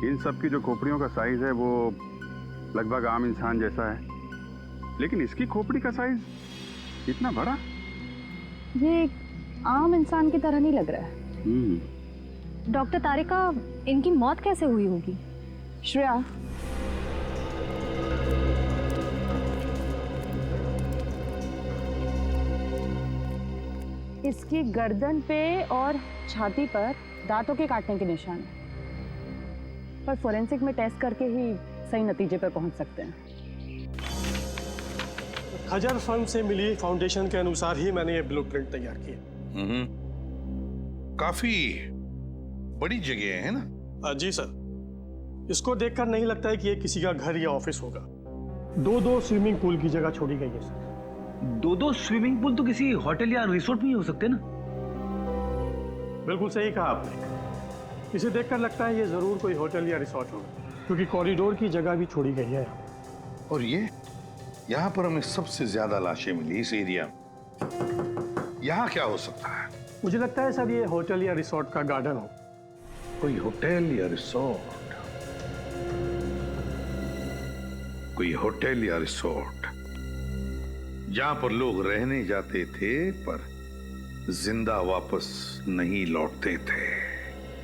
इन सब की जो खोपड़ियों का साइज है वो लगभग आम इंसान जैसा है, लेकिन इसकी खोपड़ी का साइज इतना बड़ा। ये एक आम इंसान की तरह नहीं लग रहा है। डॉक्टर तारिका, इनकी मौत कैसे हुई होगी? श्रेया, इसकी गर्दन पे और छाती पर दांतों के काटने के निशान हैं, पर फोरेंसिक में टेस्ट करके ही सही नतीजे पर पहुंच सकते हैं। खजर फर्म से मिली फाउंडेशन के अनुसार ही मैंने ये ब्लूप्रिंट तैयार किया। काफी बड़ी जगह है ना? जी सर, इसको देखकर नहीं लगता है कि ये किसी का घर या ऑफिस होगा। दो स्विमिंग पूल की जगह छोड़ी गई है सर। दो स्विमिंग पूल तो किसी होटल या रिसोर्ट में ही हो सकते ना? बिल्कुल सही कहा आपने। इसे देखकर लगता है ये जरूर कोई होटल या रिसोर्ट होगा, क्योंकि कॉरिडोर की जगह भी छोड़ी गई है। और ये यहाँ पर हमें सबसे ज्यादा लाशें मिली इस एरिया में। यहाँ क्या हो सकता है? मुझे लगता है सर ये होटल या रिसोर्ट का गार्डन हो। कोई होटल या रिसोर्ट, कोई होटल या रिसोर्ट जहां पर लोग रहने जाते थे पर जिंदा वापस नहीं लौटते थे।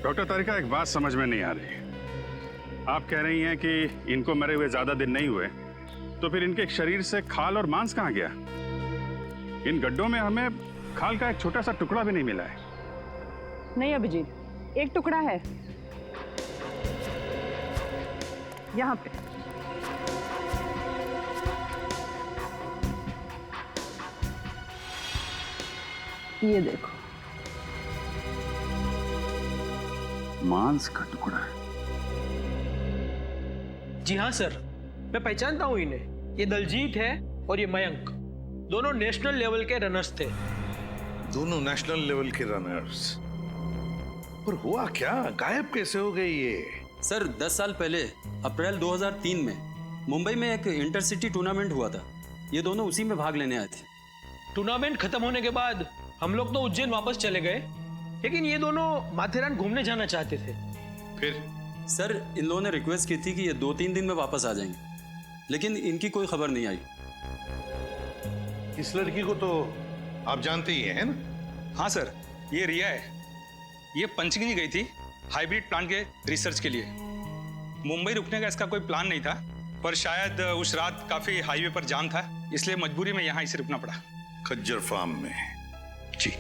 डॉक्टर तारिका, एक बात समझ में नहीं आ रही। आप कह रही हैं कि इनको मरे हुए ज्यादा दिन नहीं हुए, तो फिर इनके शरीर से खाल और मांस कहाँ गया? इन गड्ढों में हमें खाल का एक छोटा सा टुकड़ा भी नहीं मिला है। नहीं अभिजीत, एक टुकड़ा है यहाँ पे। ये देखो, मांस का टुकड़ा है। जी हाँ सर, मैं पहचानता हूँ इन्हें। ये दलजीत है और ये मयंक, दोनों नेशनल लेवल के रनर्स थे। दोनों नेशनल लेवल के रनर्स। पर हुआ क्या? गायब कैसे हो गए ये? सर 10 साल पहले अप्रैल 2003 में मुंबई में एक इंटरसिटी टूर्नामेंट हुआ था। ये दोनों उसी में भाग लेने आए थे। टूर्नामेंट खत्म होने के बाद हम लोग तो उज्जैन वापस चले गए, लेकिन ये दोनों माथेरान घूमने जाना चाहते थे। फिर? सर इन लोगों ने रिक्वेस्ट की थी कि ये 2-3 दिन में वापस आ जाएंगे, लेकिन इनकी कोई खबर नहीं आई। इस लड़की को तो आप जानते ही हैं ना? हाँ सर, ये रिया है। ये पंचगनी गई थी हाइब्रिड प्लांट के रिसर्च के लिए। मुंबई रुकने का इसका कोई प्लान नहीं था, पर शायद उस रात काफी हाईवे पर जाम था, इसलिए मजबूरी में यहाँ इसे रुकना पड़ा। खज्जर फार्म में? जी।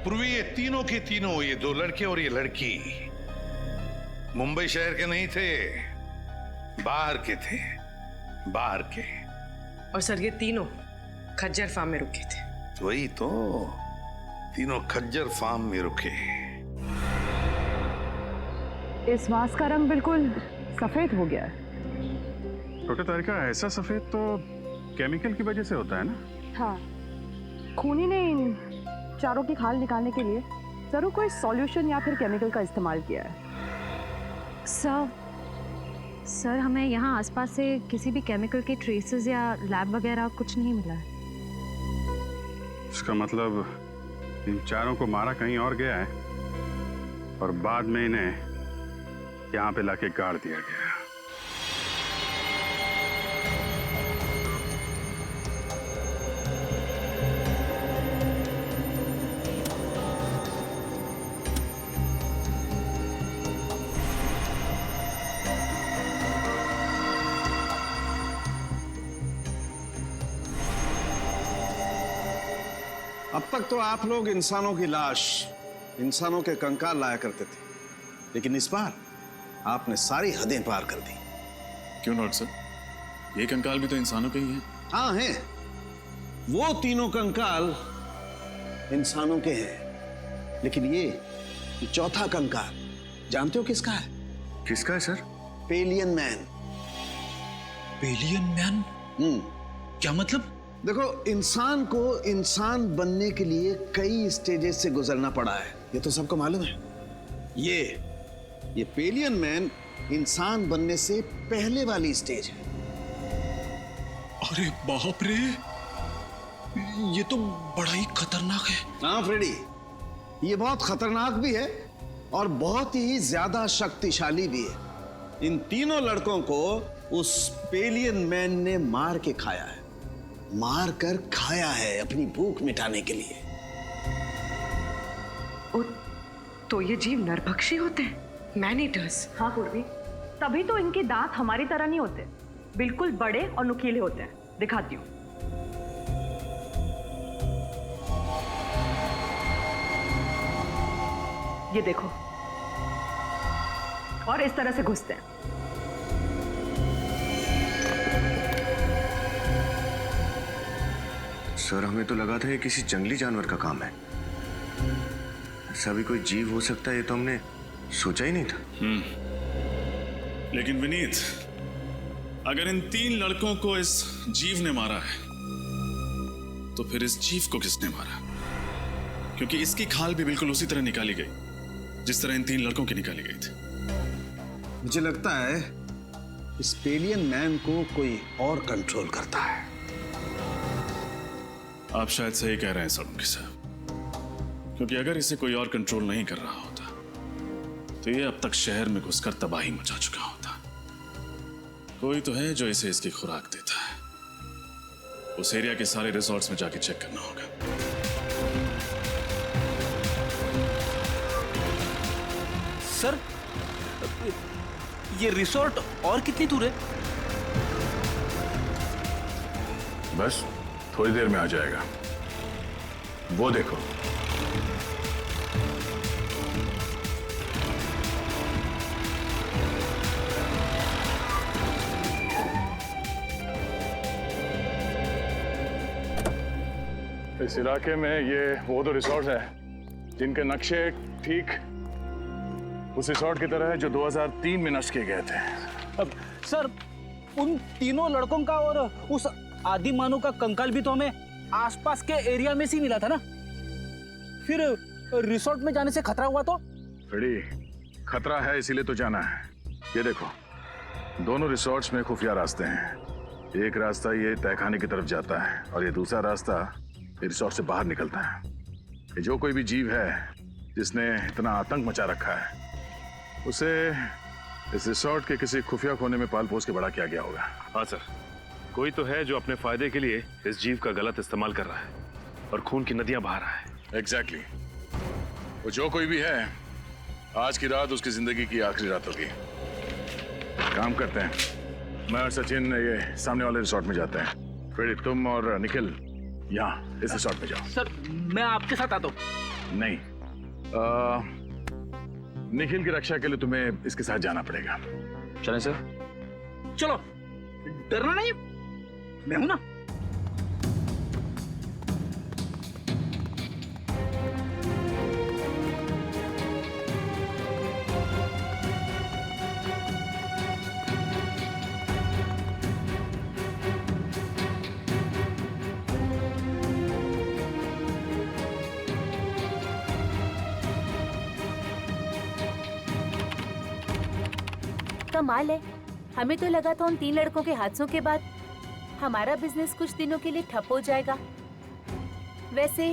पूर्वी ये तीनों के तीनों, ये दो लड़के और ये लड़की मुंबई शहर के नहीं थे, बाहर के थे, बाहर के। और सर ये तीनों खज्जर फार्म में रुके थे। वही तो, तीनों खज्जर फार्म में रुके। इस मांस का रंग बिल्कुल सफेद हो गया है। डॉक्टर तारिका, ऐसा सफेद तो केमिकल की वजह से होता है ना? हाँ, खूनी ने इन चारों की खाल निकालने के लिए जरूर कोई सॉल्यूशन या फिर केमिकल का इस्तेमाल किया है। सर हमें यहाँ आसपास से किसी भी केमिकल के ट्रेसेस या लैब वगैरह कुछ नहीं मिला है। इसका मतलब इन चारों को मारा कहीं और गया है और बाद में इन्हें यहाँ पे लाके गाड़ दिया गया। अब तक तो आप लोग इंसानों की लाश, इंसानों के कंकाल लाया करते थे, लेकिन इस बार आपने सारी हदें पार कर दी। क्यों नॉट सर? ये कंकाल भी तो इंसानों के ही हैं। हाँ हैं, वो तीनों कंकाल इंसानों के हैं, लेकिन ये चौथा कंकाल जानते हो किसका है? किसका है sir? Pavilion man. Pavilion man? क्या मतलब? देखो, इंसान को इंसान बनने के लिए कई स्टेजेस से गुजरना पड़ा है, ये तो सबको मालूम है। ये पेलियन मैन इंसान बनने से पहले वाली स्टेज है। अरे बाप रे, ये तो बड़ा ही खतरनाक है। हाँ फ्रेडी, ये बहुत खतरनाक भी है और बहुत ही ज्यादा शक्तिशाली भी है। इन तीनों लड़कों को उस पेलियन मैन ने मार के खाया है, मार कर खाया है अपनी भूख मिटाने के लिए। तो ये जीव नरभक्षी होते हैं, मैन ईटर्स। हाँ पूर्वी, तभी तो इनके दांत हमारी तरह नहीं होते, बिल्कुल बड़े और नुकीले होते हैं। दिखाती हूँ। ये देखो, और इस तरह से घुसते हैं। सर, हमें तो लगा था ये किसी जंगली जानवर का काम है। ऐसा भी कोई जीव हो सकता है, ये तो हमने सोचा ही नहीं था। लेकिन विनीत, अगर इन 3 लड़कों को इस जीव ने मारा है, तो फिर इस जीव को किसने मारा? क्योंकि इसकी खाल भी बिल्कुल उसी तरह निकाली गई जिस तरह इन 3 लड़कों की निकाली गई थी। मुझे लगता है इस पेलियन मैन को कोई और कंट्रोल करता है। आप शायद सही कह रहे हैं सोलंकी साहब, क्योंकि अगर इसे कोई और कंट्रोल नहीं कर रहा होता तो ये अब तक शहर में घुसकर तबाही मचा चुका होता। कोई तो है जो इसे इसकी खुराक देता है। उस एरिया के सारे रिसोर्ट्स में जाके चेक करना होगा। सर, ये रिसोर्ट और कितनी दूर है? बस थोड़ी देर में आ जाएगा, वो देखो। इस इलाके में ये वो दो रिसोर्ट हैं जिनके नक्शे ठीक उस रिसोर्ट की तरह है जो 2003 में नष्ट किए गए थे। अब सर, उन तीनों लड़कों का और उस आदि मानव का कंकाल भी तो हमें आसपास के एरिया में से मिला था ना। फिर रिसोर्ट में जाने से खतरा हुआ तो? बड़ी खतरा है, इसीलिए तो जाना है। ये देखो, दोनों रिसोर्ट्स में खुफिया रास्ते हैं। एक रास्ता ये तहखाने की तरफ जाता है और ये दूसरा रास्ता रिसोर्ट से बाहर निकलता है। ये जो कोई भी जीव है जिसने इतना आतंक मचा रखा है, उसे इस रिसोर्ट के किसी खुफिया कोने में पाल पोस के बड़ा किया गया होगा। हाँ सर, कोई तो है जो अपने फायदे के लिए इस जीव का गलत इस्तेमाल कर रहा है और खून की नदियां बहा रहा है। एग्जैक्टली। वो जो कोई भी है, आज की रात उसकी जिंदगी की आखिरी रात होगी। काम करते हैं, मैं और सचिन ये सामने वाले रिसोर्ट में जाते हैं। फिर तुम और निखिल यहाँ इस रिसोर्ट में जाओ। सर, मैं आपके साथ आता हूँ। नहीं, निखिल की रक्षा के लिए तुम्हें इसके साथ जाना पड़ेगा। चलें सर? चलो, डरना नहीं, मैं हूं ना। कमाल है, हमें तो लगा था उन 3 लड़कों के हादसों के बाद हमारा बिजनेस कुछ दिनों के लिए ठप हो जाएगा। वैसे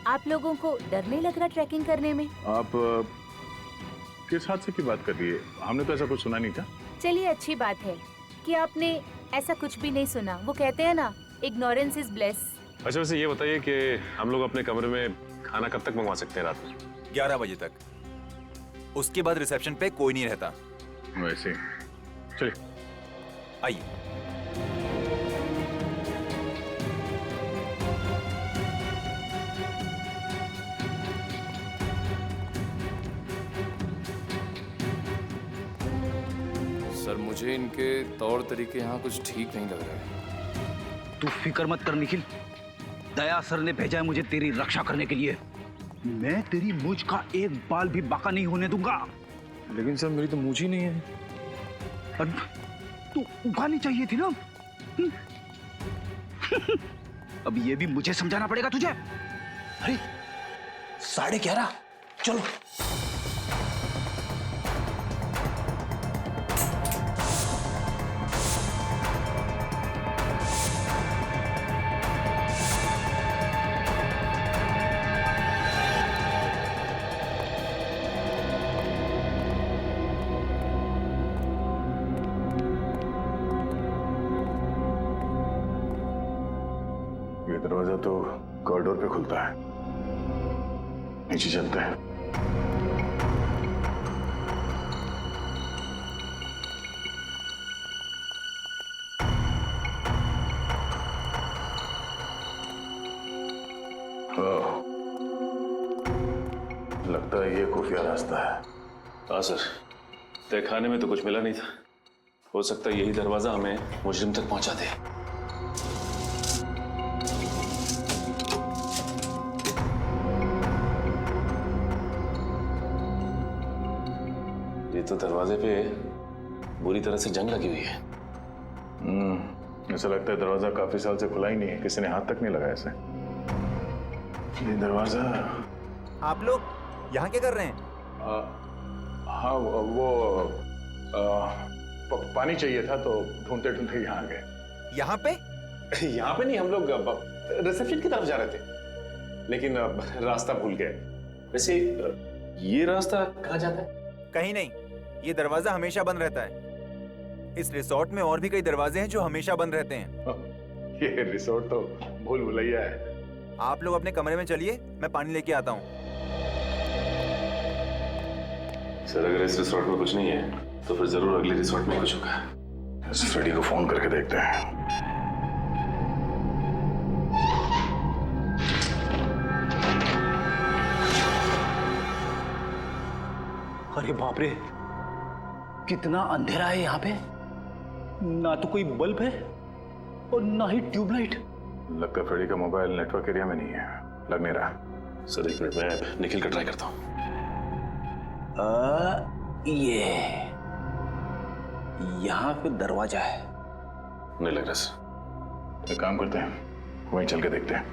आप लोगों को डर नहीं लग रहा ट्रैकिंग करने में? आप किस हादसे की बात कर रही है? हमने तो ऐसा कुछ सुना नहीं था। चलिए, अच्छी बात है कि आपने ऐसा कुछ भी नहीं सुना। वो कहते हैं ना, इग्नोरेंस इज ब्लेस। अच्छा, वैसे ये बताइए कि हम लोग अपने कमरे में खाना कब तक मंगवा सकते हैं? रात में 11 बजे तक। उसके बाद रिसेप्शन पे कोई नहीं रहता। वैसे चलिए, आइए। सर, मुझे इनके तौर तरीके यहाँ कुछ ठीक नहीं लग रहे हैं। तू फिक्र मत कर निखिल, दया सर ने भेजा है मुझे तेरी रक्षा करने के लिए। मैं तेरी मूंछ का एक बाल भी बाका नहीं होने दूंगा। लेकिन सर, मेरी तो मूंछ ही नहीं है। तू उगानी चाहिए थी ना। अब ये भी मुझे समझाना पड़ेगा तुझे। अरे 11:30, चलो। दरवाजा तो कॉरिडोर पे खुलता है, नीचे चलते हैं। लगता है ये खुफिया रास्ता है। हाँ सर, तहखाने में तो कुछ मिला नहीं था। हो सकता है यही दरवाजा हमें मुजरिम तक पहुंचा दे। ये तो दरवाजे पे बुरी तरह से जंग लगी हुई है। ऐसा लगता है दरवाजा काफी साल से खुला ही नहीं है, किसी ने हाथ तक नहीं लगाया इसे। ये दरवाजा। आप लोग यहाँ क्या कर रहे हैं? हाँ वो पानी चाहिए था तो ढूंढते ढूंढते यहाँ आ गए। यहाँ पे? यहाँ पे नहीं, हम लोग रिसेप्शन की तरफ जा रहे थे, लेकिन रास्ता भूल गए। वैसे ये रास्ता कहाँ जाता है? कहीं नहीं, ये दरवाजा हमेशा बंद रहता है। इस रिसोर्ट में और भी कई दरवाजे हैं जो हमेशा बंद रहते हैं। ये रिसोर्ट तो भूल भुलैया है। आप लोग अपने कमरे में चलिए, मैं पानी लेके आता हूँ। सर अगर इस रिसोर्ट में कुछ नहीं है तो फिर जरूर अगले रिसोर्ट में कुछ होगा। इस फ्रेडी को फोन करके देखते हैं। अरे बाप रे, कितना अंधेरा है यहाँ पे। ना तो कोई बल्ब है और ना ही ट्यूबलाइट। लगता है फ्रेडी का मोबाइल नेटवर्क एरिया में नहीं है, लग नहीं रहा। सर एक मिनट, मैं निखिल का ट्राई करता हूँ। ये यहाँ पे दरवाजा है। नहीं लग रहा सर। एक काम करते हैं, वहीं चल के देखते हैं।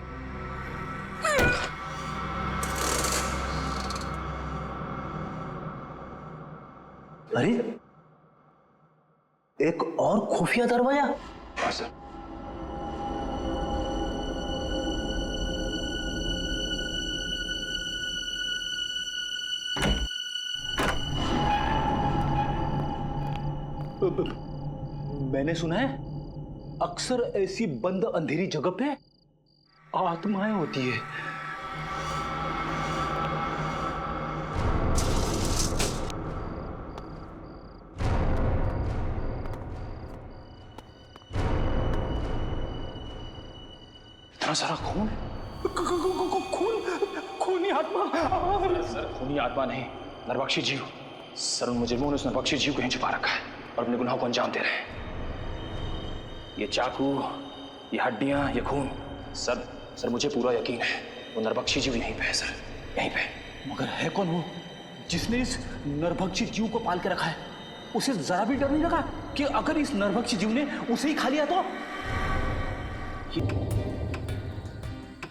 अरे एक और खुफिया दरवाजा। हाँ सर। मैंने सुना है अक्सर ऐसी बंद अंधेरी जगह पे आत्माएं होती है। इतना सारा खून, खूनी आत्मा। सर खूनी आत्मा नहीं, नरबख्शी जीव। सर उन मुजरिमों ने उस नरबख्शी जीव को यहीं छुपा रखा है और अपने गुनाहों को अंजाम दे रहे हैं। ये चाकू, ये हड्डियां, ये खून, सर मुझे पूरा यकीन है वो नरबख्शी जीव यहीं पे है सर, यहीं पे। मगर है कौन वो जिसने इस नरभक्षी जीव को पाल के रखा है? उसे जरा भी डर नहीं लगा कि अगर इस नरभक्षी जीव ने उसे ही खा लिया तो?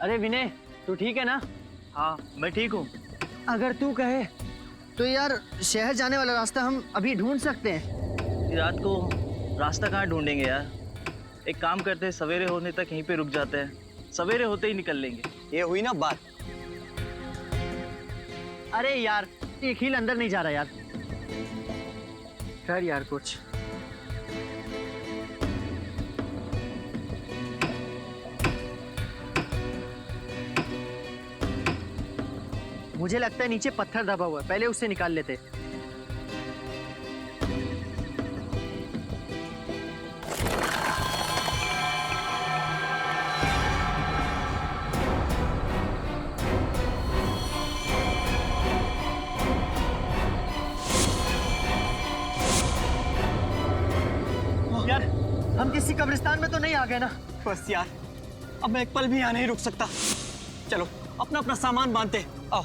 अरे विनय, तू ठीक है ना? हाँ मैं ठीक हूँ। अगर तू कहे तो यार शहर जाने वाला रास्ता हम अभी ढूंढ सकते हैं। रात को रास्ता कहाँ ढूंढेंगे यार? एक काम करते हैं, सवेरे होने तक यहीं पे रुक जाते हैं, सवेरे होते ही निकल लेंगे। ये हुई ना बात। अरे यार एक हील अंदर नहीं जा रहा यार। कर यार कुछ। मुझे लगता है नीचे पत्थर दबा हुआ है, पहले उससे निकाल लेते। यार हम किसी कब्रिस्तान में तो नहीं आ गए ना? बस यार अब मैं एक पल भी यहाँ नहीं रुक सकता। चलो अपना अपना सामान बांधते, आओ।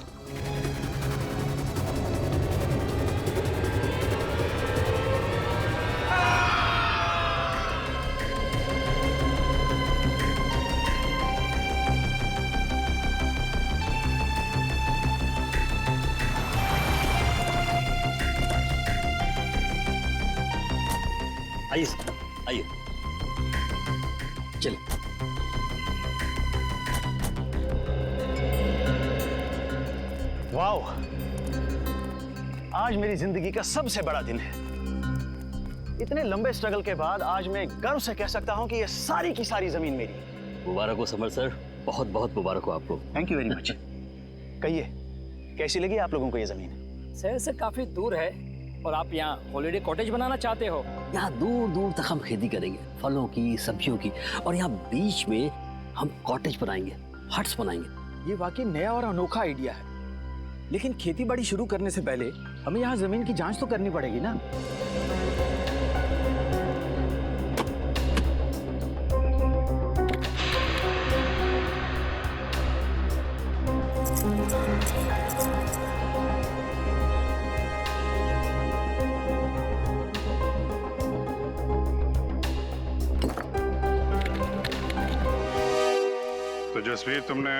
आइए आइए, चलिए। वाओ, आज मेरी जिंदगी का सबसे बड़ा दिन है। इतने लंबे स्ट्रगल के बाद आज मैं गर्व से कह सकता हूं कि ये सारी की सारी जमीन मेरी है। मुबारक हो समर सर, बहुत बहुत मुबारक हो आपको। Thank you very much. कहिए, कैसी लगी आप लोगों को ये जमीन? शहर से काफी दूर है और आप यहाँ हॉलिडे कॉटेज बनाना चाहते हो? यहाँ दूर दूर तक हम खेती करेंगे, फलों की, सब्जियों की, और यहाँ बीच में हम कॉटेज बनाएंगे, हट्स बनाएंगे। ये वाकई नया और अनोखा आइडिया है, लेकिन खेती बाड़ी शुरू करने से पहले हमें यहाँ जमीन की जांच तो करनी पड़ेगी ना। तो जसवीर, तुमने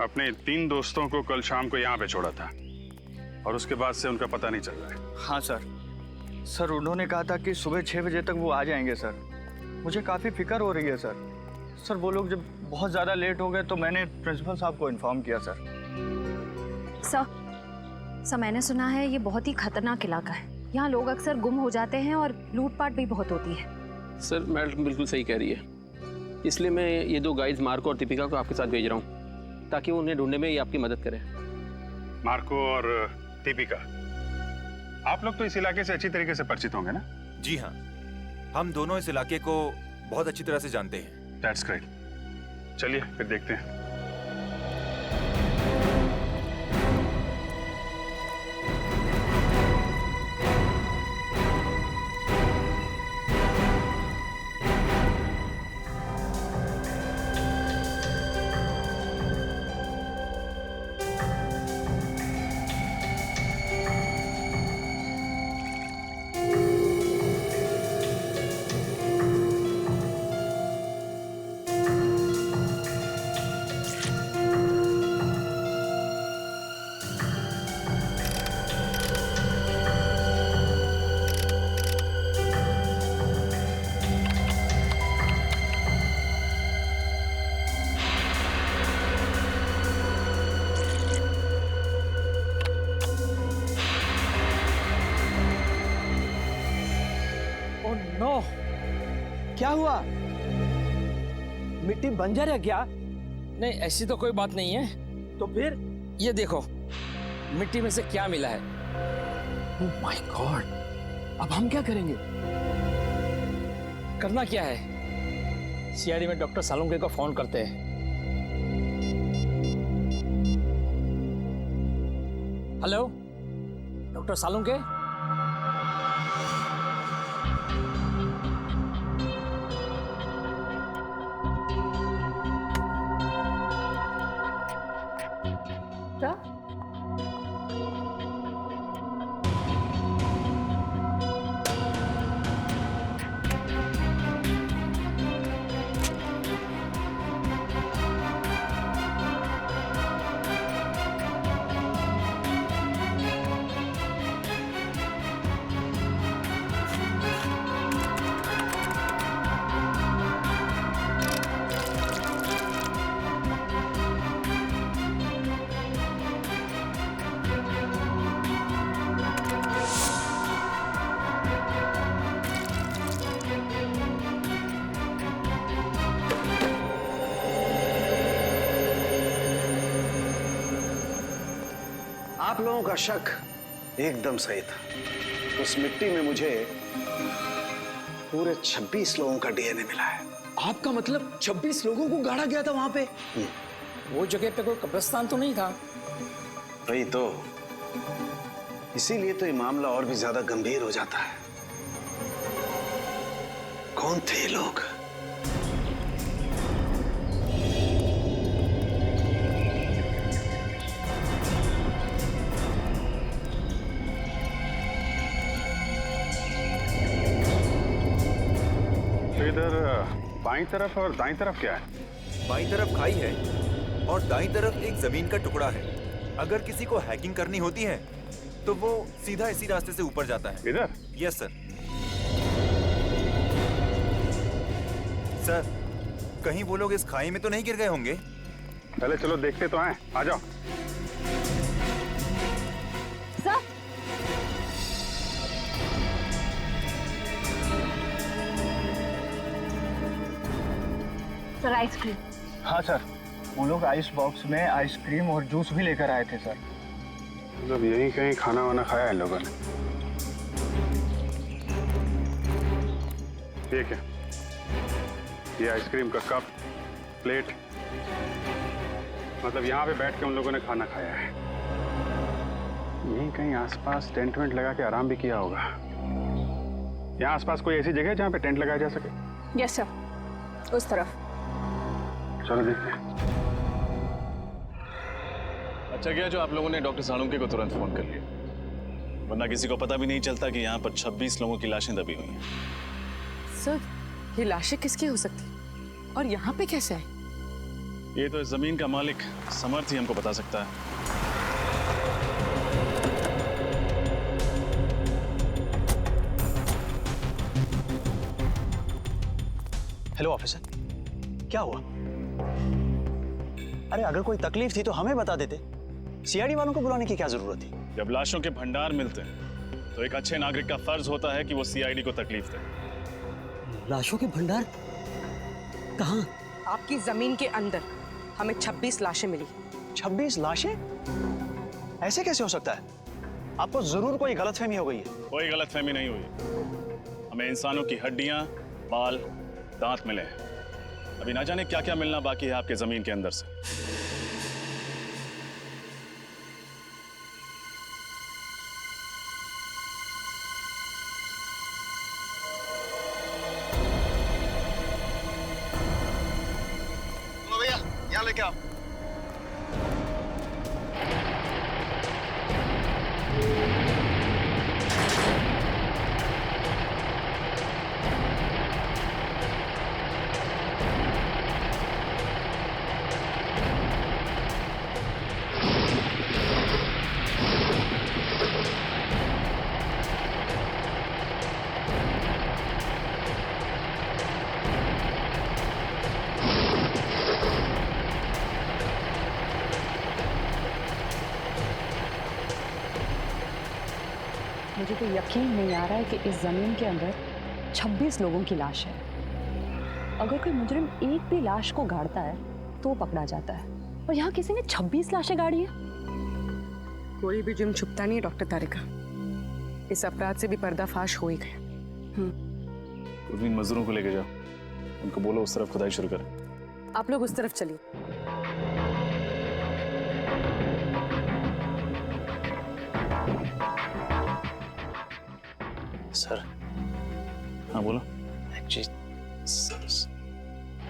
अपने 3 दोस्तों को कल शाम को यहाँ पे छोड़ा था और उसके बाद से उनका पता नहीं चल रहा है। हाँ सर, उन्होंने कहा था कि सुबह 6 बजे तक वो आ जाएंगे सर। मुझे काफ़ी फिक्र हो रही है सर। वो लोग जब बहुत ज़्यादा लेट हो गए तो मैंने प्रिंसिपल साहब को इन्फॉर्म किया सर। सर, मैंने सुना है ये बहुत ही खतरनाक इलाका है। यहाँ लोग अक्सर गुम हो जाते हैं और लूटपाट भी बहुत होती है। सर, मैडम बिल्कुल सही कह रही है, इसलिए मैं ये 2 गाइड्स मार्को और दीपिका को आपके साथ भेज रहा हूँ ताकि वो उन्हें ढूंढने में ये आपकी मदद करें। मार्को और दीपिका, आप लोग तो इस इलाके से अच्छी तरीके से परिचित होंगे ना? जी हाँ, हम दोनों इस इलाके को बहुत अच्छी तरह से जानते हैं। That's great. चलिए फिर देखते हैं। नो, क्या हुआ? मिट्टी बंजर है क्या? नहीं, ऐसी तो कोई बात नहीं है। तो फिर ये देखो, मिट्टी में से क्या मिला है। ओह माय गॉड, अब हम क्या करेंगे? करना क्या है, सीआईडी में डॉक्टर सालुंके को फोन करते हैं। Hello, doctor Salunke? आप लोगों का शक एकदम सही था। उस मिट्टी में मुझे पूरे 26 लोगों का डीएनए मिला है। आपका मतलब 26 लोगों को गाड़ा गया था वहां पे? वो जगह पे कोई कब्रिस्तान तो नहीं था? वही तो, इसीलिए तो ये मामला और भी ज्यादा गंभीर हो जाता है। कौन थे ये लोग? इधर बाईं तरफ और दाईं तरफ क्या है? बाईं तरफ खाई है और दाईं तरफ एक जमीन का टुकड़ा है। अगर किसी को हैकिंग करनी होती है तो वो सीधा इसी रास्ते से ऊपर जाता है। इधर? Yes sir. सर, कहीं वो लोग इस खाई में तो नहीं गिर गए होंगे? पहले चलो देखते तो हैं, आ जाओ। Sir, ice cream. हाँ सर, वो लोग आइस बॉक्स में आइसक्रीम और जूस भी लेकर आए थे सर। मतलब यहीं कहीं खाना वाना खाया है लोगों ने। ठीक है, ये आइसक्रीम का कप, प्लेट, मतलब यहाँ पे बैठ के उन लोगों ने खाना खाया है। यहीं कहीं आसपास टेंट वेंट लगा के आराम भी किया होगा। यहाँ आसपास कोई ऐसी जगह है जहाँ पे टेंट लगाया जा सके? यस सर, उस तरफ। चलो देखते हैं। अच्छा किया जो आप लोगों ने डॉक्टर साणुके को तुरंत फोन कर लिया, वरना किसी को पता भी नहीं चलता कि यहाँ पर 26 लोगों की लाशें दबी हुई हैं। सर, ये लाशें किसकी हो सकती और यहाँ पे कैसे है? ये तो इस जमीन का मालिक समर्थ ही हमको बता सकता है। हेलो ऑफिसर, क्या हुआ? अरे अगर कोई तकलीफ थी तो हमें बता देते, सीआईडी वालों को बुलाने की क्या जरूरत थी? जब लाशों के भंडार मिलते हैं तो एक अच्छे नागरिक का फर्ज होता है कि वो सीआईडी को तकलीफ दे। लाशों के भंडार कहाँ? आपकी जमीन के अंदर हमें 26 लाशें मिली। 26 लाशें? ऐसे कैसे हो सकता है? आपको जरूर कोई गलतफहमी हो गई है। कोई गलतफहमी नहीं हुई। हमें इंसानों की हड्डियां, बाल, दांत मिले हैं। अभी ना जाने क्या क्या मिलना बाकी है आपके जमीन के अंदर से। भैया यहाँ लेके आओ। मुझे तो यकीन नहीं आ रहा है कि इस जमीन के अंदर 26 लोगों की लाश है। अगर कोई मुजरिम एक भी लाश को गाड़ता है तो वो पकड़ा जाता है, और यहाँ किसी ने 26 लाशें गाड़ी है। कोई भी जुर्म छुपता नहीं है डॉक्टर तारिका। इस अपराध से भी पर्दाफाश हो ही गया। उन मजदूरों को लेके जाओ, उनको बोलो उस तरफ खुदाई शुरू करें। आप लोग उस तरफ चलिए। सर। हाँ बोलो।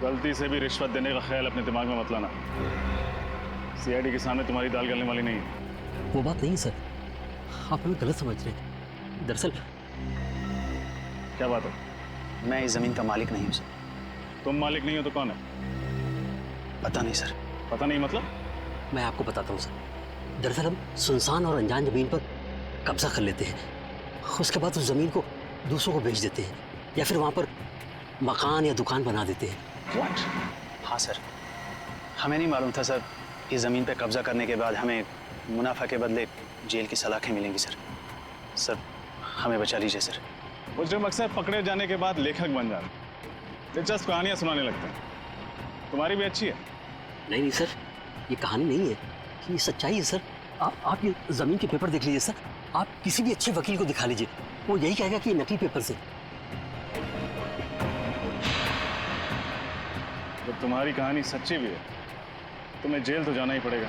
गलती से भी रिश्वत देने का ख्याल अपने दिमाग में मत लाना। सीआईडी के सामने तुम्हारी दाल गलने वाली नहीं है। वो बात नहीं सर, आप हमें गलत समझ रहे हैं। दरअसल क्या बात है? मैं इस जमीन का मालिक नहीं हूँ सर। तुम मालिक नहीं हो तो कौन है? पता नहीं सर। पता नहीं मतलब? मैं आपको बताता हूँ सर। दरअसल हम सुनसान और अनजान जमीन पर कब्जा कर लेते हैं, उसके बाद उस जमीन को दूसरों को बेच देते हैं, या फिर वहाँ पर मकान या दुकान बना देते हैं। What? हाँ सर, हमें नहीं मालूम था सर इस जमीन पे कब्जा करने के बाद हमें मुनाफा के बदले जेल की सलाखें मिलेंगी। सर हमें बचा लीजिए सर। मुजरिम अक्सर पकड़े जाने के बाद लेखक बन जाते हैं, दिलचस्प कहानियां सुनाने लगते हैं। तुम्हारी भी अच्छी है। नहीं सर, ये कहानी नहीं है, ये सच्चाई है सर। आप ये जमीन के पेपर देख लीजिए सर। आप किसी भी अच्छे वकील को दिखा लीजिए, वो यही कहेगा कि ये नकली पेपर से। जब तुम्हारी कहानी सच्ची भी है, तुम्हें जेल तो जाना ही पड़ेगा।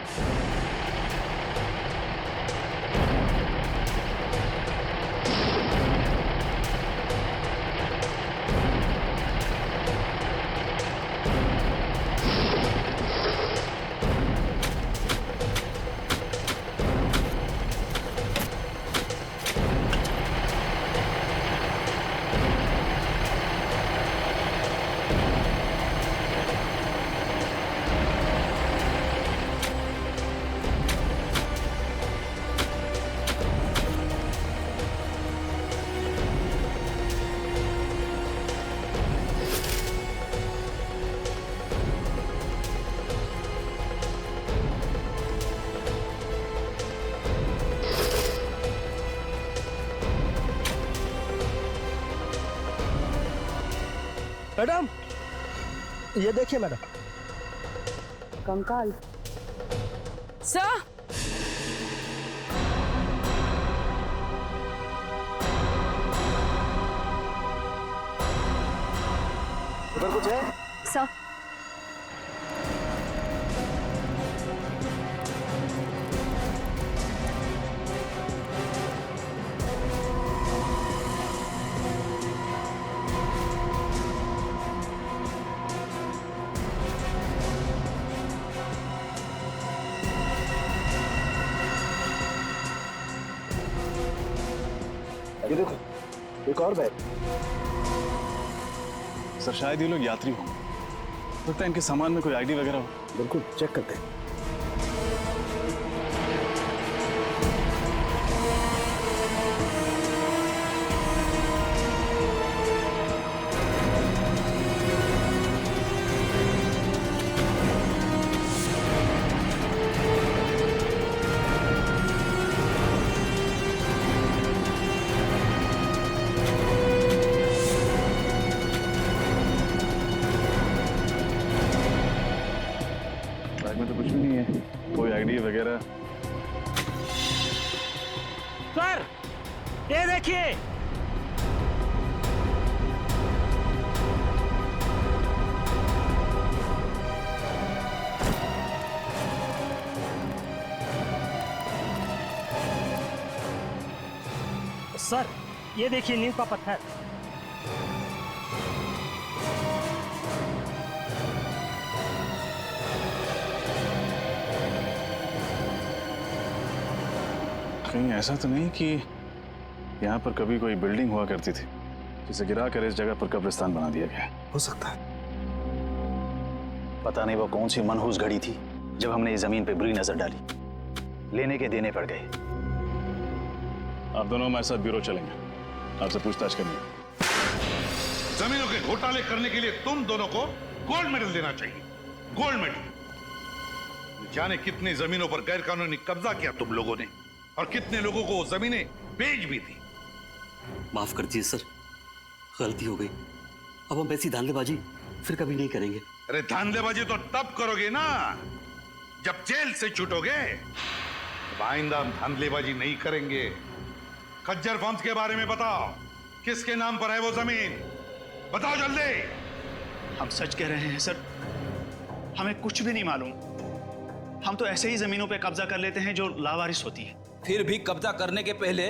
मैडम, ये देखिए मैडम, कंकाल। सर, उधर कुछ है? सर, ये देखो, एक और बैग। सर शायद ये लोग यात्री होंगे, लगता है इनके सामान में कोई आईडी वगैरह हो। बिल्कुल, चेक करते हैं। बैग में तो कुछ भी नहीं है, कोई आईडी वगैरह। सर, ये देखिए। सर, ये देखिए नीम का पत्थर। कहीं ऐसा तो नहीं कि यहाँ पर कभी कोई बिल्डिंग हुआ करती थी जिसे गिरा कर इस जगह पर कब्रिस्तान बना दिया गया? हो सकता है। पता नहीं वो कौन सी मनहूस घड़ी थी जब हमने इस जमीन पे बुरी नजर डाली। लेने के देने पड़ गए। आप दोनों हमारे साथ ब्यूरो चलेंगे, आपसे पूछताछ करनी। जमीनों के घोटाले करने के लिए तुम दोनों को गोल्ड मेडल देना चाहिए। Gold medal. जाने कितनी जमीनों पर गैर कानूनी कब्जा किया तुम लोगों ने, और कितने लोगों को वो जमीनें बेच भी दी। माफ कर दीजिए सर, गलती हो गई। अब हम ऐसी धांधलेबाजी फिर कभी नहीं करेंगे। अरे धांधलेबाजी तो तब करोगे ना जब जेल से छूटोगे। अब आइंदा हम धांधलेबाजी नहीं करेंगे। खज्जर फर्म्स के बारे में बताओ, किसके नाम पर है वो जमीन? बताओ जल्दी। हम सच कह रहे हैं सर, हमें कुछ भी नहीं मालूम। हम तो ऐसे ही जमीनों पे कब्जा कर लेते हैं जो लावारिस होती है। फिर भी कब्जा करने के पहले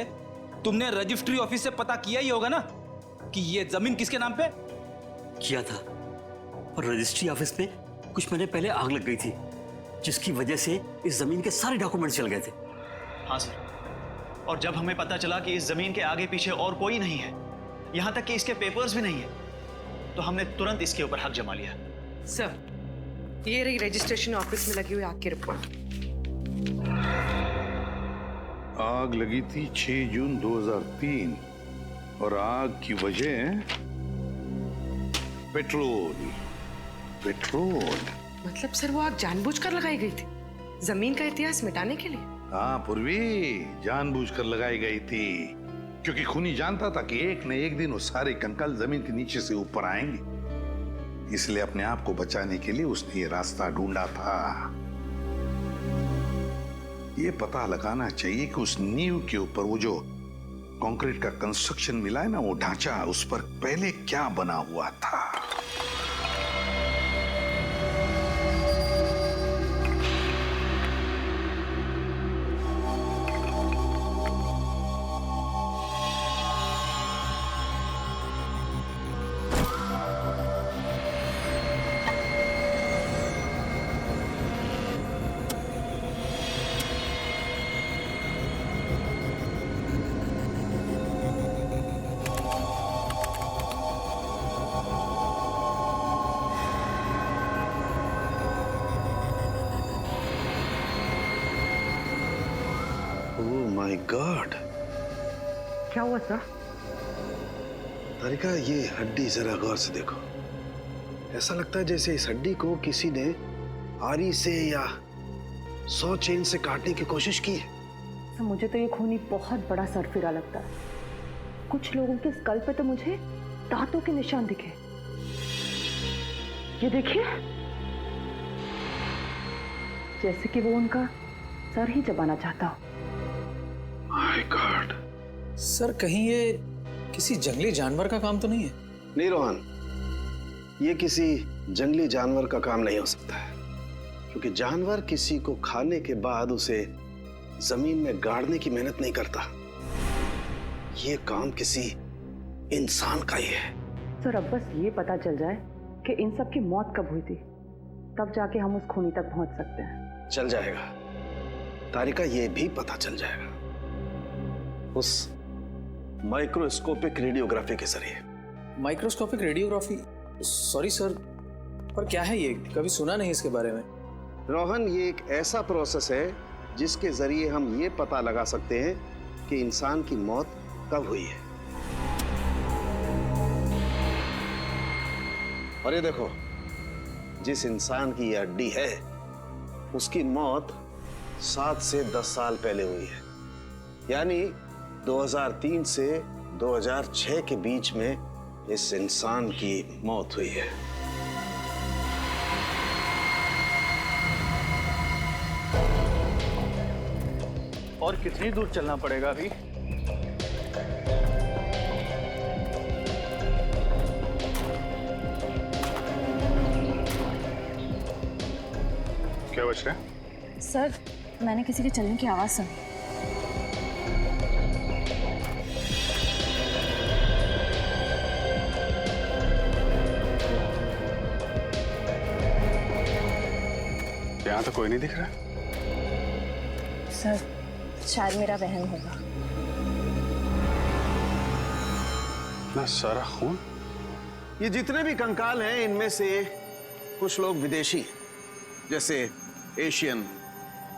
तुमने रजिस्ट्री ऑफिस से पता किया ही होगा ना कि ये जमीन किसके नाम पे? किया था, और रजिस्ट्री ऑफिस में कुछ महीने पहले आग लग गई थी, जिसकी वजह से इस जमीन के सारे डॉक्यूमेंट्स चल गए थे। हाँ सर, और जब हमें पता चला कि इस जमीन के आगे पीछे और कोई नहीं है, यहाँ तक कि इसके पेपर्स भी नहीं है, तो हमने तुरंत इसके ऊपर हक जमा लिया। सर, ये रही रजिस्ट्रेशन ऑफिस में लगी हुई आग की रिपोर्ट। आग लगी थी 6 जून 2003 और आग की वजह पेट्रोल। पेट्रोल मतलब सर वो आग जानबूझकर लगाई गई थी, जमीन का इतिहास मिटाने के लिए? हाँ पूर्वी, जानबूझकर लगाई गई थी, क्योंकि खूनी जानता था कि एक न एक दिन वो सारे कंकाल जमीन के नीचे से ऊपर आएंगे। इसलिए अपने आप को बचाने के लिए उसने ये रास्ता ढूंढा था। ये पता लगाना चाहिए कि उस नींव के ऊपर वो जो कंक्रीट का कंस्ट्रक्शन मिला है ना, वो ढांचा, उस पर पहले क्या बना हुआ था। माय गॉड, क्या हुआ सर? तारिका, ये हड्डी जरा गौर से देखो। ऐसा लगता है जैसे इस हड्डी को किसी ने आरी से या 100 चेन से काटने की कोशिश की है। सर, मुझे तो ये खूनी बहुत बड़ा सरफिरा लगता है। कुछ लोगों के स्कल पे तो मुझे दांतों के निशान दिखे। ये देखिए, जैसे कि वो उनका सर ही चबाना चाहता हो। My God. सर कहीं ये किसी जंगली जानवर का काम तो नहीं है? नहीं रोहन, ये किसी जंगली जानवर का काम नहीं हो सकता है, क्योंकि जानवर किसी को खाने के बाद उसे जमीन में गाड़ने की मेहनत नहीं करता। ये काम किसी इंसान का ही है। सर अब बस ये पता चल जाए कि इन सब की मौत कब हुई थी, तब जाके हम उस खूनी तक पहुंच सकते हैं। चल जाएगा तारिका, ये भी पता चल जाएगा उस माइक्रोस्कोपिक रेडियोग्राफी के जरिए। Microscopic radiography? सॉरी सर, पर क्या है ये? कभी सुना नहीं इसके बारे में। रोहन, ये एक ऐसा प्रोसेस है जिसके जरिए हम ये पता लगा सकते हैं कि इंसान की मौत कब हुई है। और ये देखो, जिस इंसान की ये हड्डी है उसकी मौत 7 से 10 साल पहले हुई है, यानी 2003 से 2006 के बीच में इस इंसान की मौत हुई है। और कितनी दूर चलना पड़ेगा अभी? क्या बच रहा है? सर मैंने किसी के चलने की आवाज सुनी। यहाँ तो कोई नहीं दिख रहा। सर शायद मेरा वहम होगा। ना सारा खून। ये जितने भी कंकाल हैं इनमें से कुछ लोग विदेशी हैं, जैसे एशियन,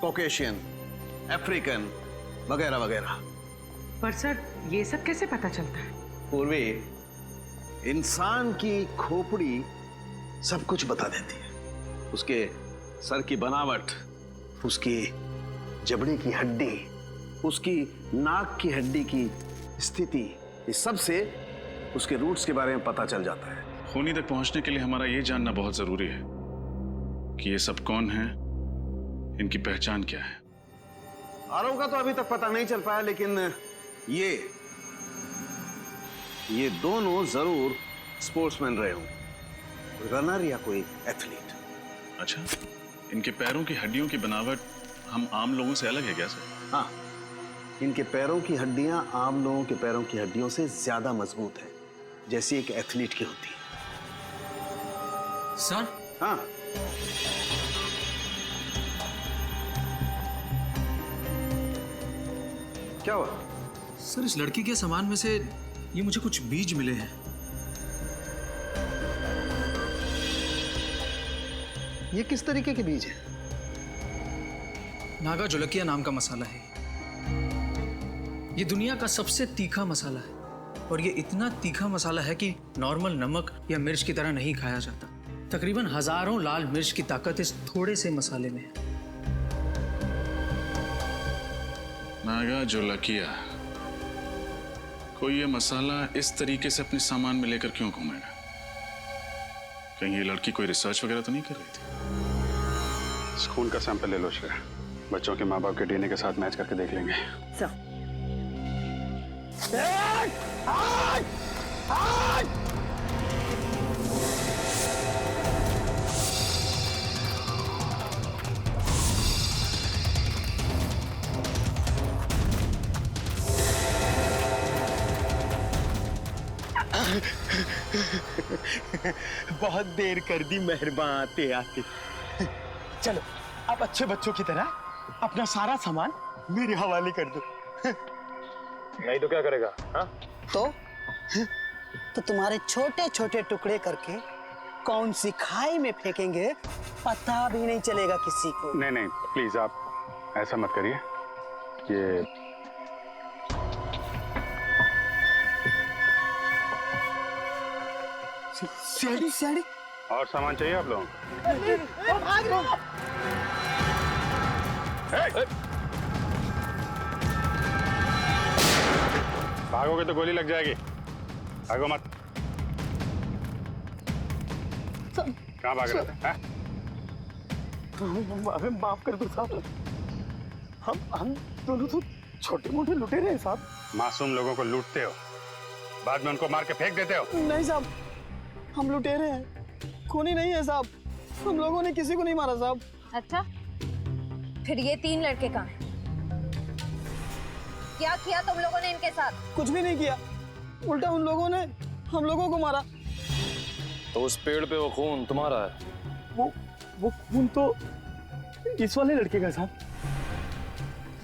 कॉकेशियन, अफ्रीकन वगैरह वगैरह। पर सर ये सब कैसे पता चलता है? पूर्वी, इंसान की खोपड़ी सब कुछ बता देती है। उसके सर की बनावट, उसकी जबड़े की हड्डी, उसकी नाक की हड्डी की स्थिति, इस सब से उसके रूट्स के बारे में पता चल जाता है। खूनी तक पहुंचने के लिए हमारा ये जानना बहुत जरूरी है कि ये सब कौन है, इनकी पहचान क्या है। आरव का तो अभी तक पता नहीं चल पाया, लेकिन ये दोनों जरूर स्पोर्ट्समैन रहे हों, रनर या कोई एथलीट। अच्छा, इनके पैरों की हड्डियों की बनावट हम आम लोगों से अलग है क्या सर? हाँ, इनके पैरों की हड्डियां आम लोगों के पैरों की हड्डियों से ज्यादा मजबूत है, जैसी एक एथलीट की होती है। सर? हाँ। क्या हुआ? सर इस लड़की के सामान में से ये मुझे कुछ बीज मिले हैं। ये किस तरीके के बीज हैं? नागा जोलकिया नाम का मसाला है। ये दुनिया का सबसे तीखा मसाला है, और ये इतना तीखा मसाला है कि नॉर्मल नमक या मिर्च की तरह नहीं खाया जाता। तकरीबन हजारों लाल मिर्च की ताकत इस थोड़े से मसाले में है। नागा जोलकिया, कोई ये मसाला इस तरीके से अपने सामान में लेकर क्यों घूमेगा? कहीं ये लड़की कोई रिसर्च वगैरह तो नहीं कर रही थी? इस खून का सैंपल ले लो श्रेया, बच्चों के माँ बाप के डीएनए के साथ मैच करके देख लेंगे। बहुत देर कर दी मेहरबान आते आते। चलो अब अच्छे बच्चों की तरह अपना सारा सामान मेरे हवाले कर दो। नहीं तो क्या करेगा? हाँ? तो तुम्हारे छोटे छोटे टुकड़े करके कौन सी खाई में फेंकेंगे पता भी नहीं चलेगा किसी को। नहीं नहीं प्लीज आप ऐसा मत करिए। ये सीढ़ी सीढ़ी और सामान चाहिए आप लोगों को? भाग रहा। भागोगे तो गोली लग जाएगी, भागो मत। कहाँ भाग रहे थे? हमें माफ कर दो साहब। हम दोनों तो छोटे मोटे लुटेरे हैं साहब। मासूम लोगों को लूटते हो, बाद में उनको मार के फेंक देते हो। नहीं साहब, हम लुटेरे हैं, खूनी नहीं है साहब। हम लोगों ने किसी को नहीं मारा साहब। अच्छा, फिर ये 3 लड़के कहाँ हैं? क्या किया तुम लोगों ने इनके साथ? कुछ भी नहीं किया, उल्टा उन लोगों ने हम लोगों को मारा। तो उस पेड़ पे वो खून तुम्हारा है? वो खून तो इस वाले लड़के का साहब।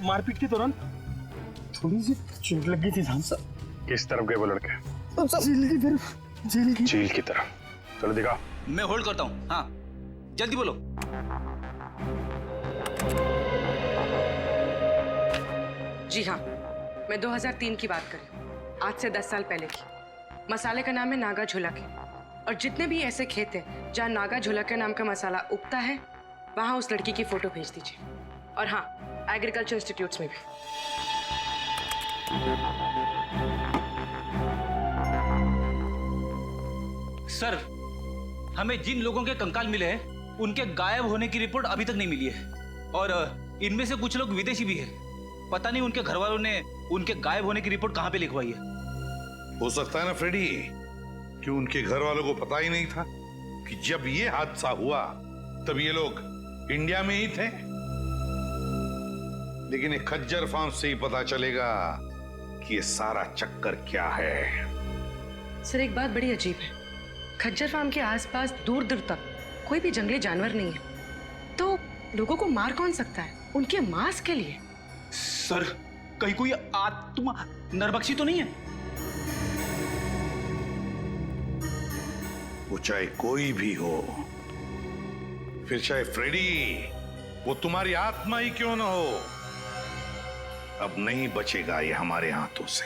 मारपीट के दौरान थोड़ी सी चोट लगी थी साहब। किस तरफ गए वो लड़के? जेल की तरफ। जेल की तरफ। चलो दिखाओ। मैं होल्ड करता हूँ। हाँ, जल्दी बोलो। जी हाँ, मैं 2003 की बात कर रही हूँ, आज से 10 साल पहले की। मसाले का नाम है नागा झुलके, और जितने भी ऐसे खेत हैं जहाँ नागा झुलके नाम का मसाला उगता है, वहाँ उस लड़की की फोटो भेज दीजिए। और हाँ, एग्रीकल्चर इंस्टीट्यूट्स में भी। सर, हमें जिन लोगों के कंकाल मिले हैं उनके गायब होने की रिपोर्ट अभी तक नहीं मिली है, और इनमें से कुछ लोग विदेशी भी हैं। पता नहीं उनके घर वालों ने उनके गायब होने की रिपोर्ट कहाँ पे लिखवाई है। हो सकता है ना फ्रेडी कि उनके घर वालों को पता ही नहीं था कि जब ये हादसा हुआ तब ये लोग इंडिया में ही थे। लेकिन एक खज्जर फार्म से ही पता चलेगा कि ये सारा चक्कर क्या है। सर, एक बात बड़ी अजीब है, खज्जर फार्म के आसपास दूर दूर तक कोई भी जंगली जानवर नहीं है, तो लोगों को मार कौन सकता है उनके मांस के लिए? सर, कहीं कोई आत्मा नरबक्षी तो नहीं है? वो चाहे कोई भी हो, फिर चाहे फ्रेडी, वो तुम्हारी आत्मा ही क्यों ना हो, अब नहीं बचेगा ये हमारे हाथों से।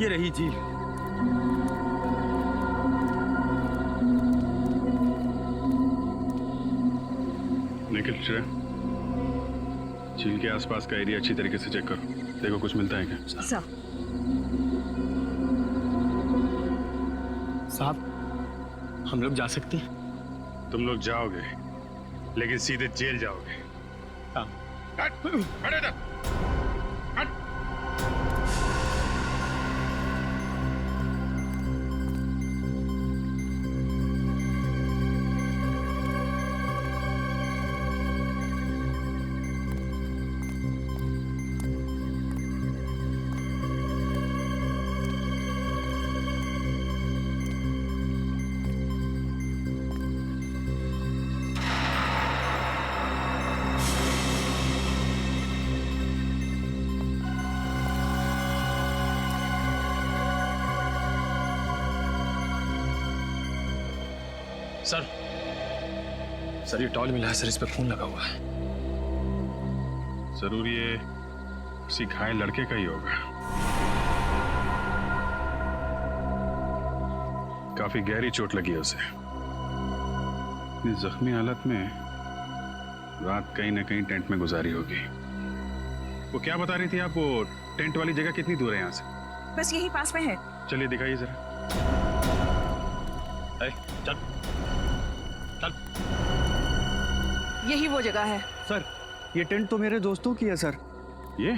ये रही झील। निखिल, श्रेया, झील के आसपास का एरिया अच्छी तरीके से चेक करो, देखो कुछ मिलता है क्या। साहब, हम लोग जा सकते हैं? तुम लोग जाओगे, लेकिन सीधे जेल जाओगे। हाँ। खड़े रहो। सर, ये टॉल मिला है सर, इस पे खून लगा हुआ है। जरूर ये किसी घायल लड़के का ही होगा। काफी गहरी चोट लगी है उसे। इतनी जख्मी हालत में रात कहीं ना कहीं टेंट में गुजारी होगी। वो क्या बता रही थी आप, वो टेंट वाली जगह कितनी दूर है यहाँ से? बस यही पास में है। चलिए दिखाइए जरा। चल चल। यही वो जगह है। सर, ये टेंट तो मेरे दोस्तों की है सर। ये?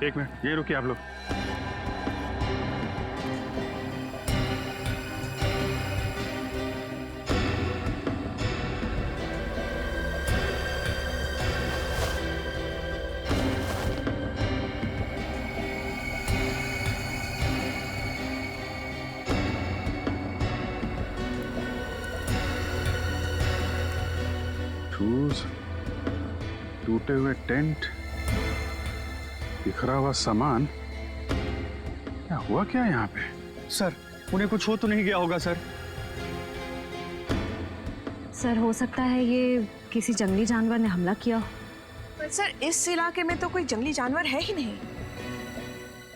एक मिनट, ये रुकिए आप लोग। टूटे हुए टेंट, बिखरा हुआ सामान, क्या हुआ क्या यहाँ पे? सर, उन्हें कुछ हो तो नहीं गया होगा सर? सर, हो सकता है ये किसी जंगली जानवर ने हमला किया। पर सर, इस इलाके में तो कोई जंगली जानवर है ही नहीं।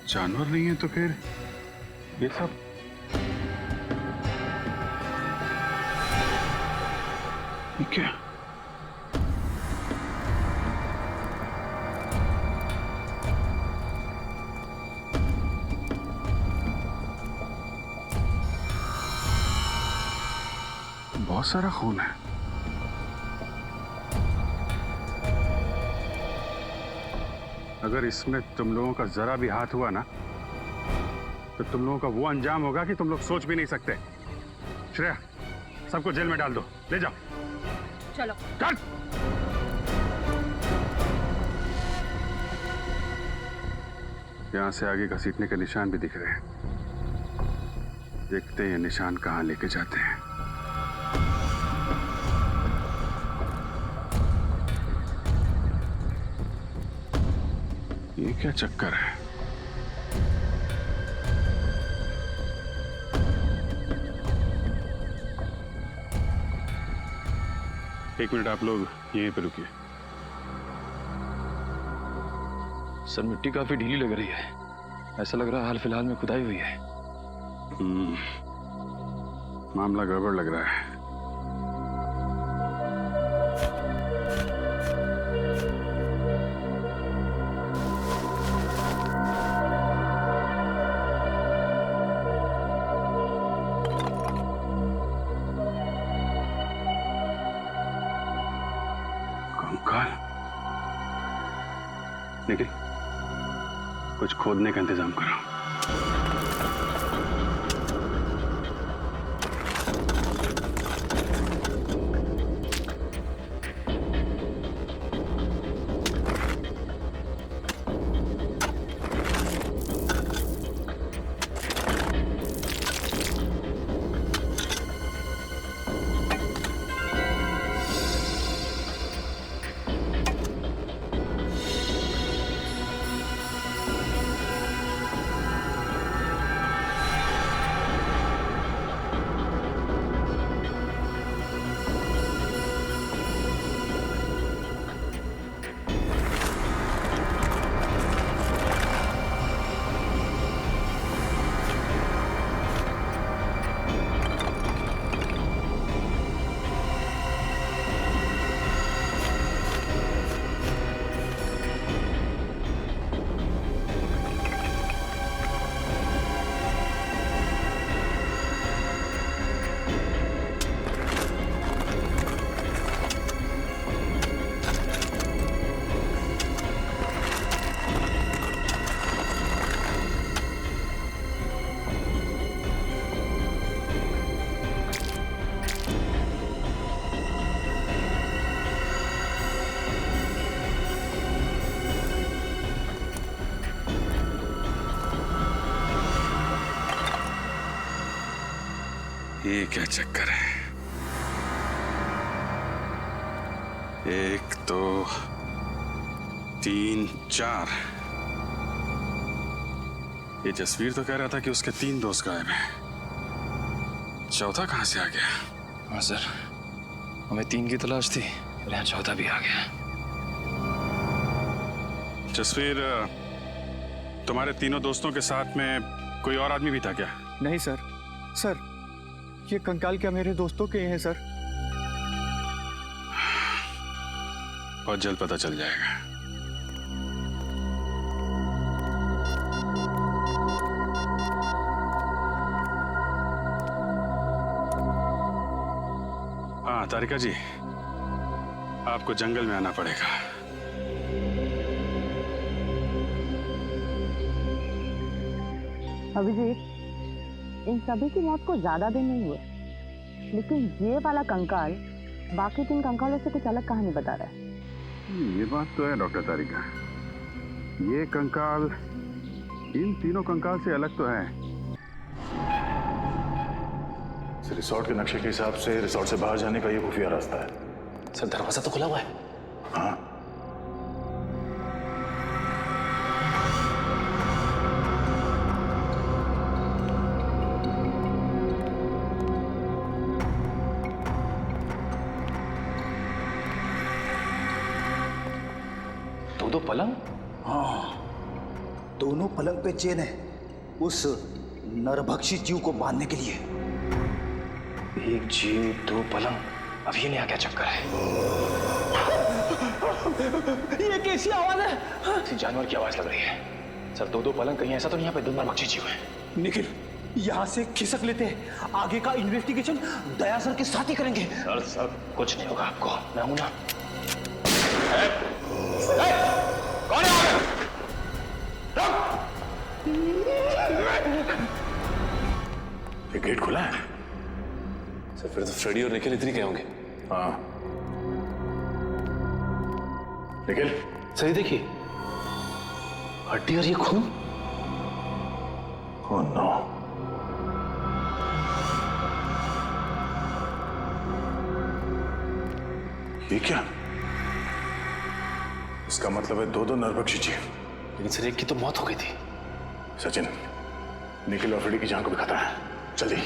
जानवर नहीं है तो फिर ये सब? ये क्या? बहुत सारा खून है। अगर इसमें तुम लोगों का जरा भी हाथ हुआ ना तो तुम लोगों का वो अंजाम होगा कि तुम लोग सोच भी नहीं सकते। श्रेया, सबको जेल में डाल दो, ले जाओ। चलो चल। यहां से आगे घसीटने के निशान भी दिख रहे हैं। देखते हैं ये निशान कहां लेके जाते हैं। ये क्या चक्कर है? एक मिनट, आप लोग यहीं पे रुकिए। सर, मिट्टी काफी ढीली लग रही है। ऐसा लग रहा है हाल फिलहाल में खुदाई हुई है। मामला गड़बड़ लग रहा है। कंकाल? निखिल, कुछ खोदने का इंतजाम करो। ये क्या चक्कर है? एक, दो, तीन, चार। ये जसवीर तो कह रहा था कि उसके 3 दोस्त गायब हैं। चौथा कहां से आ गया? हाँ सर, हमें 3 की तलाश थी और यहाँ चौथा भी आ गया। जसवीर, तुम्हारे तीनों दोस्तों के साथ में कोई और आदमी भी था क्या? नहीं सर। सर, ये कंकाल क्या मेरे दोस्तों के हैं सर? बहुत जल्द पता चल जाएगा। हाँ तारिका जी, आपको जंगल में आना पड़ेगा। अभिजीत, इन सभी की मौत को ज्यादा दिन नहीं हुए, लेकिन ये वाला कंकाल बाकी 3 कंकालों से कुछ अलग कहानी बता रहा है। ये बात तो है डॉक्टर तारिका, ये कंकाल इन तीनों कंकाल से अलग तो है। रिसोर्ट के नक्शे के हिसाब से रिसोर्ट से बाहर जाने का ये खुफिया रास्ता है। सर, दरवाजा तो खुला हुआ है। हाँ, दो पलंग? हाँ, दोनों पलंग पे चेन है उस नरभक्षी जीव को बांधने के लिए। 1 जीव 2 पलंग, अब ये नया क्या चक्कर है? ये कैसी आवाज है? किसी जानवर की आवाज लग रही है। सर, 2 पलंग, कहीं ऐसा तो नहीं यहाँ पे 2 नरभक्षी जीव है? निखिल, यहाँ से खिसक लेते हैं। आगे का इन्वेस्टिगेशन दया सर के साथ ही करेंगे। सर कुछ नहीं होगा आपको, मैं हूं ना। कौन है? ये गेट खुला है सर, फिर तो फ्रेडी और निखिल इतनी क्या होंगे। हाँ निखिल सही देखिए, हड्डी और ये खून। ओह नो, ये क्या? इसका मतलब है दो नरभक्षी जीव। लेकिन सर एक की तो मौत हो गई थी। सचिन, निखिल और फ्रेडी की जान को भी खतरा है, जल्दी।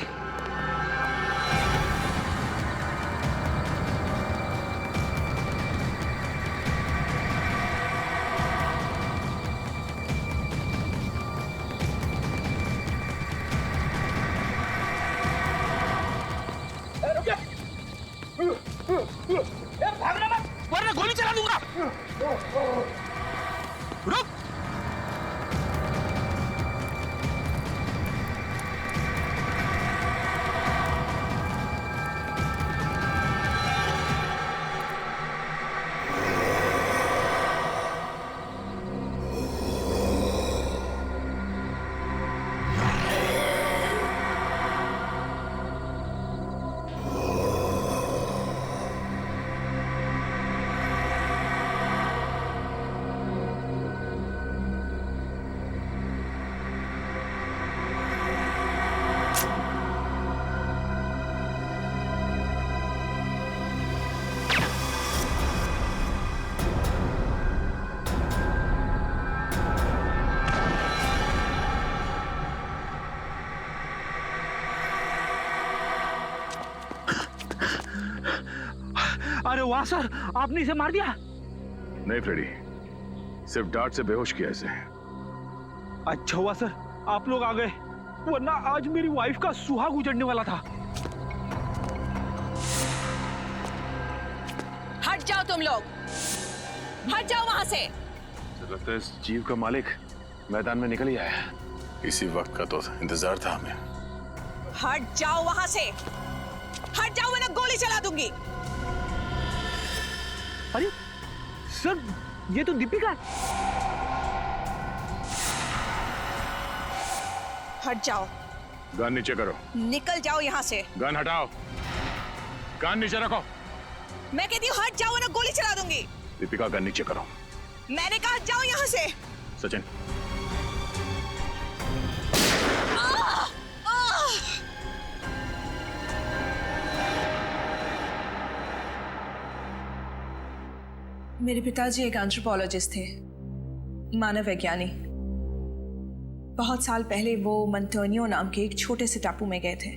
भागना मत, वरना गोली चला दूंगा। रुक। अरे वाह सर, आपने इसे मार दिया। नहीं फ्रेडी, सिर्फ डांट से बेहोश किया इसे। अच्छा हुआ सर आप लोग आ गए, वरना आज मेरी वाइफ का सुहाग उजड़ने वाला था। हट जाओ तुम लोग, हट जाओ वहां से। लगता है इस जीव का मालिक मैदान में निकल ही आया। इसी वक्त का तो इंतजार था हमें। हट जाओ वहां से, हट जाओ वरना गोली चला दूंगी। अरे सर, ये तो दीपिका। हट जाओ। गन नीचे करो। निकल जाओ यहाँ से। गन हटाओ, गन नीचे रखो। मैं कहती हूँ हट जाओ वरना गोली चला दूंगी। दीपिका गन नीचे करो। मैंने कहा हट जाओ यहाँ से। सचिन, मेरे पिताजी एक एंथ्रोपोलॉजिस्ट थे, मानव वैज्ञानी। बहुत साल पहले वो मंटोनियो नाम के एक छोटे से टापू में गए थे,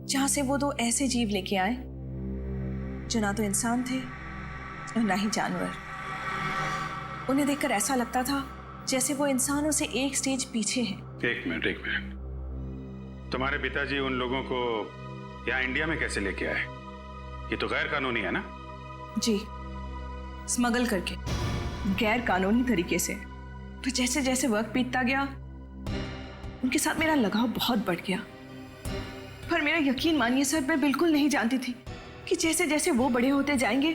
जहां से वो दो ऐसे जीव लेके आए जो ना तो इंसान थे और ना ही जानवर। उन्हें देखकर ऐसा लगता था जैसे वो इंसानों से एक स्टेज पीछे हैं। एक मिनट, तुम्हारे पिताजी उन लोगों को यहाँ इंडिया में कैसे लेके आए? ये तो गैर कानूनी है ना? जी, स्मगल करके, गैर कानूनी तरीके से। तो जैसे जैसे वक्त बीतता गया, उनके साथ मेरा लगाव बहुत बढ़ गया। पर मेरा यकीन मानिए सर, मैं बिल्कुल नहीं जानती थी कि जैसे जैसे वो बड़े होते जाएंगे,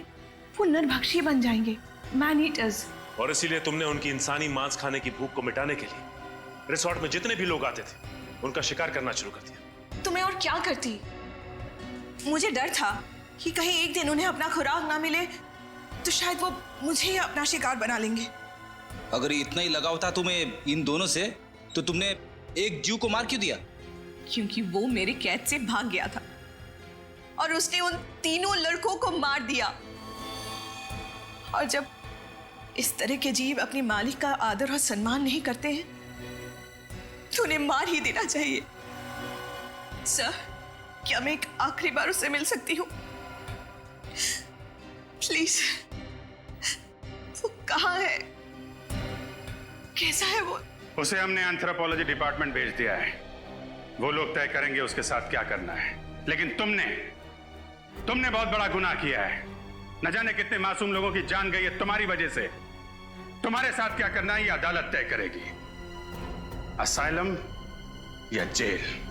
वो नरभक्षी बन जाएंगे, मैन ईटर्स। और इसीलिए तुमने उनकी इंसानी मांस खाने की भूख को मिटाने के लिए रिसोर्ट में जितने भी लोग आते थे, उनका शिकार करना शुरू कर दिया। तो मैं और क्या करती? मुझे डर था कि कहीं एक दिन उन्हें अपना खुराक ना मिले तो शायद वो मुझे ही अपना शिकार बना लेंगे। अगर इतना ही लगाव था तुम्हें इन दोनों से, तो तुमने एक जीव को मार क्यों दिया? क्योंकि वो मेरे कैद से भाग गया था और उसने उन तीनों लड़कों को मार दिया। और जब इस तरह के जीव अपने मालिक का आदर और सम्मान नहीं करते हैं, तो उन्हें मार ही देना चाहिए। सर, क्या मैं एक आखिरी बार उससे मिल सकती हूँ? प्लीज। वो कहाँ है? कैसा है वो? उसे हमने एंथ्रोपोलॉजी डिपार्टमेंट भेज दिया है। वो लोग तय करेंगे उसके साथ क्या करना है। लेकिन तुमने बहुत बड़ा गुनाह किया है। न जाने कितने मासूम लोगों की जान गई है तुम्हारी वजह से। तुम्हारे साथ क्या करना है ये अदालत तय करेगी। असाइलम या जेल।